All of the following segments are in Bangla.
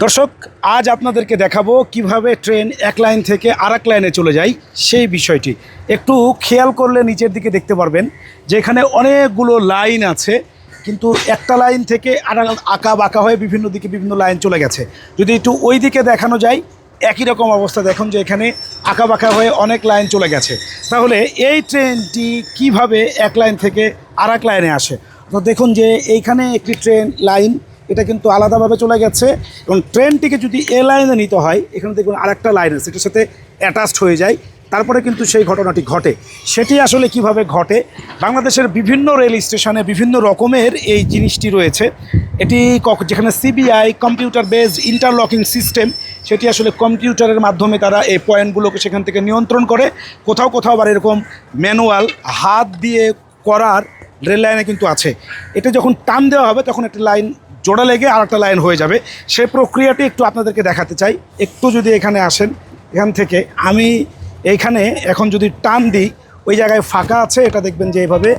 দর্শক, আজ আপনাদেরকে দেখাবো কিভাবে ট্রেন এক লাইন থেকে আরেক লাইনে চলে যায় সেই বিষয়টি। একটু খেয়াল করলে নিচের দিকে দেখতে পারবেন যে এখানে অনেকগুলো লাইন আছে, কিন্তু একটা লাইন থেকে আঁকা বাঁকা হয়ে বিভিন্ন দিকে বিভিন্ন লাইন চলে গেছে। যদি একটু ওই দিকে দেখানো যায়, একই রকম অবস্থা। দেখুন যে এখানে আঁকা বাঁকা হয়ে অনেক লাইন চলে গেছে। তাহলে এই ট্রেনটি কিভাবে এক লাইন থেকে আরেক লাইনে আসে? তো দেখুন যে এইখানে একটি ট্রেন লাইন, এটা কিন্তু আলাদাভাবে চলে গেছে, এবং ট্রেনটিকে যদি এ লাইনে নিতে হয়, এখানে দেখুন আরেকটা লাইন আছে, এটার সাথে অ্যাটাচড হয়ে যায়, তারপরে কিন্তু সেই ঘটনাটি ঘটে। সেটি আসলে কিভাবে ঘটে, বাংলাদেশের বিভিন্ন রেল স্টেশনে বিভিন্ন রকমের এই জিনিসটি রয়েছে। এটি যেখানে CBI computer based interlocking system, সেটি আসলে কম্পিউটারের মাধ্যমে তারা এই পয়েন্টগুলোকে সেখান থেকে নিয়ন্ত্রণ করে। কোথাও কোথাও আবার এরকম ম্যানুয়াল হাত দিয়ে করার রেল লাইনে কিন্তু আছে। এটা যখন টান দেওয়া হবে তখন একটা লাইন জোড়া লেগে আর একটা লাইন হয়ে যাবে। সেই প্রক্রিয়াটি একটু আপনাদেরকে দেখাতে চাই। একটু যদি এখানে আসেন, এখান থেকে আমি এইখানে এখন যদি টান দিই, ওই জায়গায় ফাঁকা আছে, এটা দেখবেন যে এইভাবে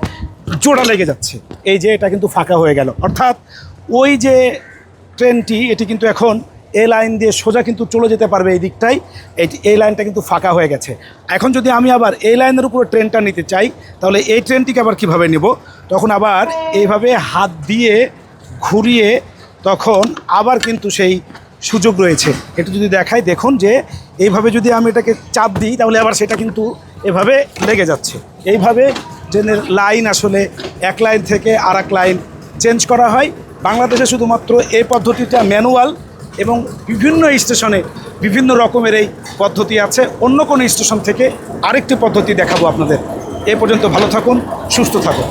জোড়া লেগে যাচ্ছে। এই যে এটা কিন্তু ফাঁকা হয়ে গেল, অর্থাৎ ওই যে ট্রেনটি এটি কিন্তু এখন এই লাইন দিয়ে সোজা কিন্তু চলে যেতে পারবে এই দিকটাই। এই লাইনটা কিন্তু ফাঁকা হয়ে গেছে। এখন যদি আমি আবার এই লাইনের উপরে ট্রেনটা নিতে চাই, তাহলে এই ট্রেনটিকে আবার কিভাবে নেব? তখন আবার এইভাবে হাত দিয়ে ঘুরিয়ে তখন আবার কিন্তু সেই সুযোগ রয়েছে। এটা যদি দেখাই, দেখুন যে এইভাবে যদি আমি এটাকে চাপ দিই, তাহলে আবার সেটা কিন্তু এভাবে লেগে যাচ্ছে। এইভাবে ট্রেনের লাইন আসলে এক লাইন থেকে আরেক লাইন চেঞ্জ করা হয়। বাংলাদেশে শুধুমাত্র এই পদ্ধতিটা ম্যানুয়াল, এবং বিভিন্ন স্টেশনে বিভিন্ন রকমের এই পদ্ধতি আছে। অন্য কোনো স্টেশন থেকে আরেকটি পদ্ধতি দেখাবো আপনাদের। এ পর্যন্ত ভালো থাকুন, সুস্থ থাকুন।